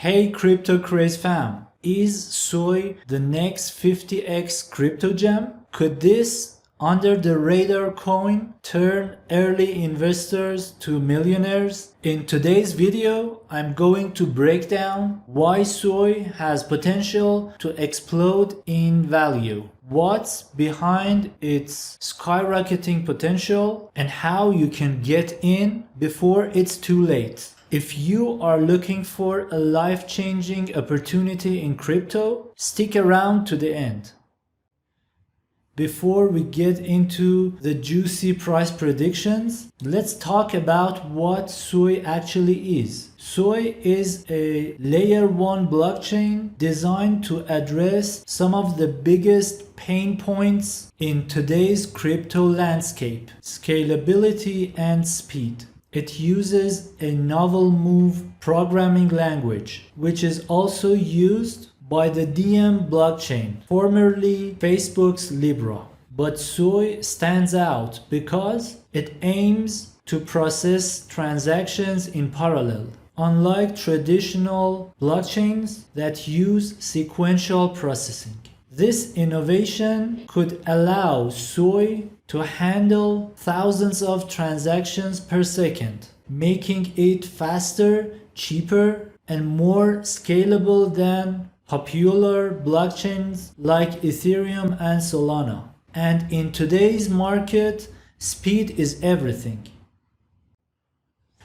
Hey Crypto Craze fam, is SUI the next 50x crypto gem? Could this under the radar coin turn early investors to millionaires? In today's video, I'm going to break down why SUI has potential to explode in value, what's behind its skyrocketing potential, and how you can get in before it's too late. If you are looking for a life-changing opportunity in crypto, stick around to the end. Before we get into the juicy price predictions, let's talk about what SUI actually is. SUI is a layer 1 blockchain designed to address some of the biggest pain points in today's crypto landscape: scalability and speed. It uses a novel move programming language, which is also used by the Diem blockchain, formerly Facebook's Libra. But SUI stands out because it aims to process transactions in parallel, unlike traditional blockchains that use sequential processing. This innovation could allow SUI to handle thousands of transactions per second, making it faster, cheaper, and more scalable than popular blockchains like Ethereum and Solana. And in today's market, speed is everything.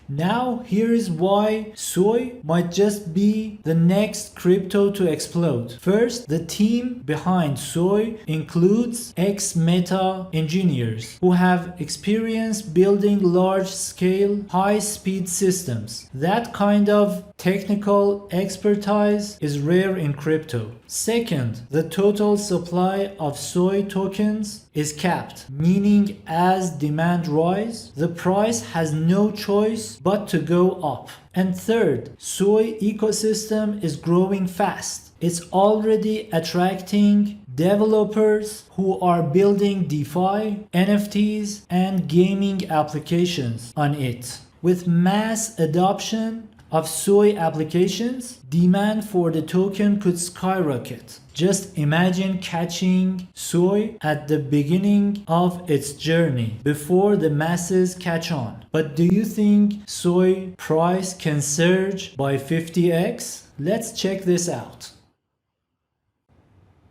Now here is why SUI might just be the next crypto to explode. First, the team behind SUI includes ex-Meta engineers who have experience building large-scale, high-speed systems. That kind of technical expertise is rare in crypto. Second, the total supply of SUI tokens is capped, meaning as demand rises, the price has no choice but to go up. And third, SUI ecosystem is growing fast. It's already attracting developers who are building DeFi, NFTs, and gaming applications on it. With mass adoption of SUI applications, demand for the token could skyrocket. Just imagine catching SUI at the beginning of its journey, before the masses catch on. But do you think SUI price can surge by 50x? Let's check this out.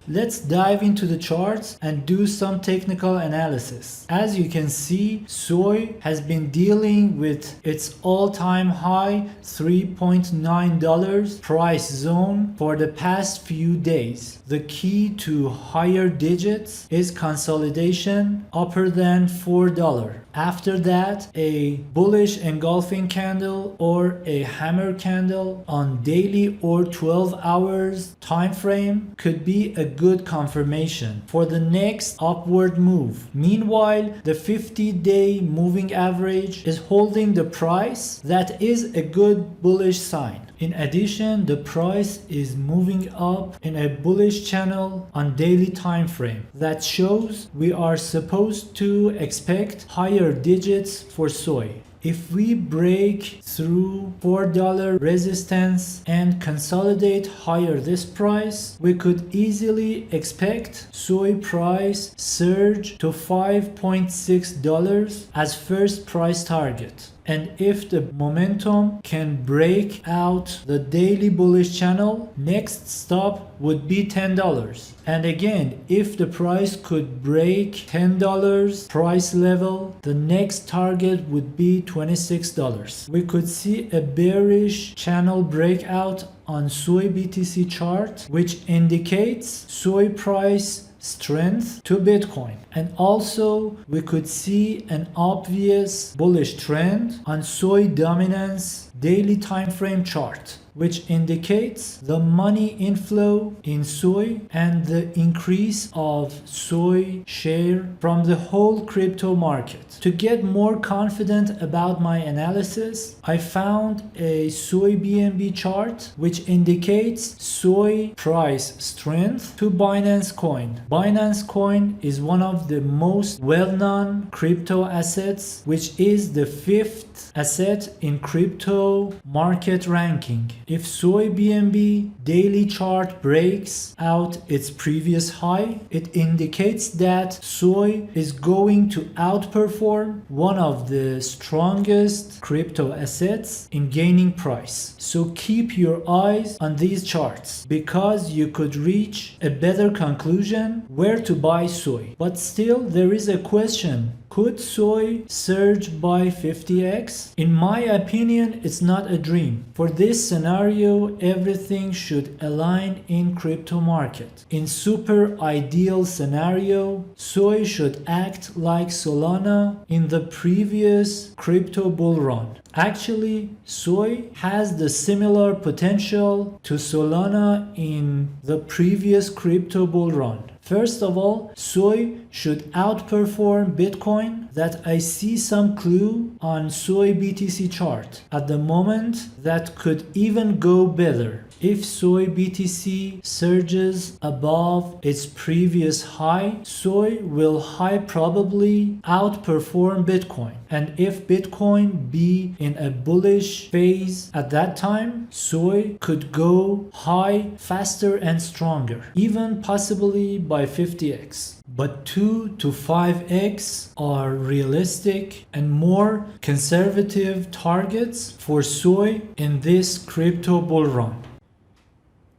Let's dive into the charts and do some technical analysis. As you can see, SUI has been dealing with its all-time high $3.9 price zone for the past few days. The key to higher digits is consolidation upper than $4. After that, a bullish engulfing candle or a hammer candle on daily or 12 hours time frame could be a good confirmation for the next upward move. Meanwhile, the 50-day moving average is holding the price. That is a good bullish sign. In addition, the price is moving up in a bullish channel on daily time frame. That shows we are supposed to expect higher digits for SUI. If we break through $4 resistance and consolidate higher this price, we could easily expect SUI price surge to $5.6 as first price target. And if the momentum can break out the daily bullish channel, next stop would be $10. And again, if the price could break $10 price level, the next target would be $26. We could see a bearish channel breakout on SUI BTC chart, which indicates SUI price strength to Bitcoin. And also we could see an obvious bullish trend on SUI dominance daily time frame chart, which indicates the money inflow in SUI and the increase of SUI share from the whole crypto market. To get more confident about my analysis, I found a SUI BNB chart which indicates SUI price strength to Binance Coin. Binance Coin is one of the most well-known crypto assets, which is the 5th asset in crypto market ranking. If SUI BNB daily chart breaks out its previous high, it indicates that SUI is going to outperform one of the strongest crypto assets in gaining price. So keep your eyes on these charts because you could reach a better conclusion where to buy SUI. But still there is a question. Could SUI surge by 50x? In my opinion, it's not a dream. For this scenario, everything should align in crypto market. In super ideal scenario, SUI should act like Solana in the previous crypto bull run. Actually, SUI has the similar potential to Solana in the previous crypto bull run. First of all, SUI should outperform Bitcoin that I see some clue on SUI BTC chart. At the moment, that could even go better. If SUI BTC surges above its previous high, SUI will high probably outperform Bitcoin. And if Bitcoin be in a bullish phase at that time, SUI could go high faster and stronger, even possibly by 50x. But 2 to 5x are realistic and more conservative targets for SUI in this crypto bull run.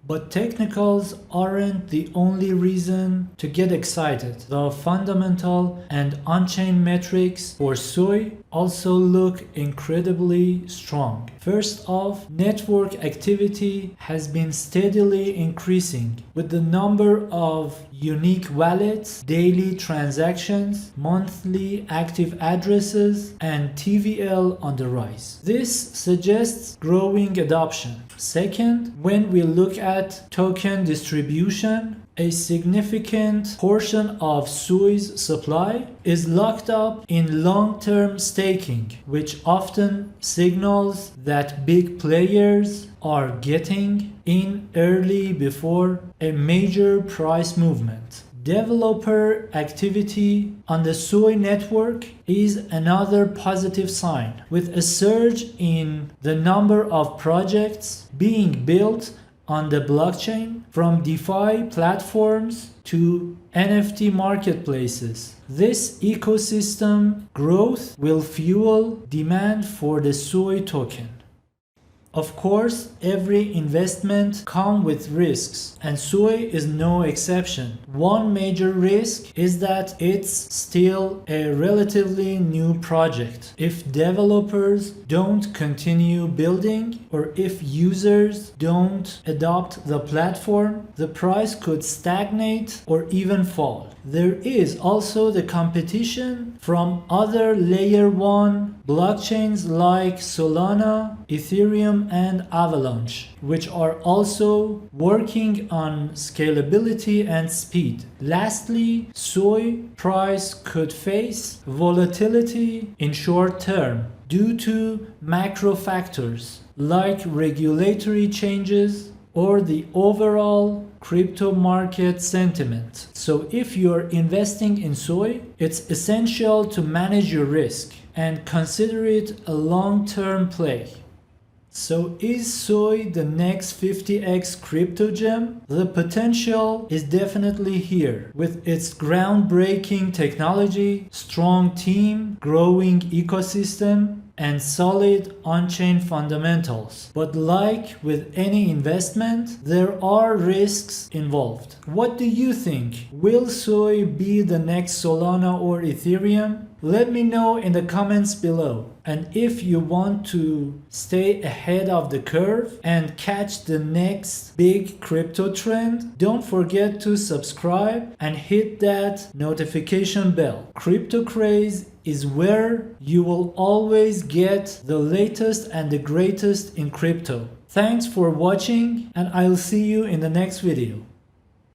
But technicals aren't the only reason to get excited. The fundamental and on-chain metrics for SUI also look incredibly strong. First off, network activity has been steadily increasing with the number of unique wallets, daily transactions, monthly active addresses, and TVL on the rise. This suggests growing adoption. Second, when we look at token distribution, a significant portion of SUI's supply is locked up in long-term staking, which often signals that big players are getting in early before a major price movement. Developer activity on the SUI network is another positive sign, with a surge in the number of projects being built on the blockchain, from DeFi platforms to NFT marketplaces. This ecosystem growth will fuel demand for the SUI token. Of course, every investment comes with risks, and SUI is no exception. One major risk is that it's still a relatively new project. If developers don't continue building, or if users don't adopt the platform, the price could stagnate or even fall. There is also the competition from other layer 1 blockchains like Solana, Ethereum, and Avalanche, which are also working on scalability and speed. Lastly, SUI price could face volatility in short term due to macro factors like regulatory changes or the overall crypto market sentiment. So if you're investing in SUI, it's essential to manage your risk and consider it a long-term play. So is SUI the next 50x crypto gem? The potential is definitely here. With its groundbreaking technology, strong team, growing ecosystem, and solid on-chain fundamentals. But like with any investment, there are risks involved. What do you think? Will SUI be the next Solana or Ethereum? Let me know in the comments below. And if you want to stay ahead of the curve and catch the next big crypto trend, don't forget to subscribe and hit that notification bell. Crypto Craze is where you will always get the latest and the greatest in crypto. Thanks for watching, and I'll see you in the next video.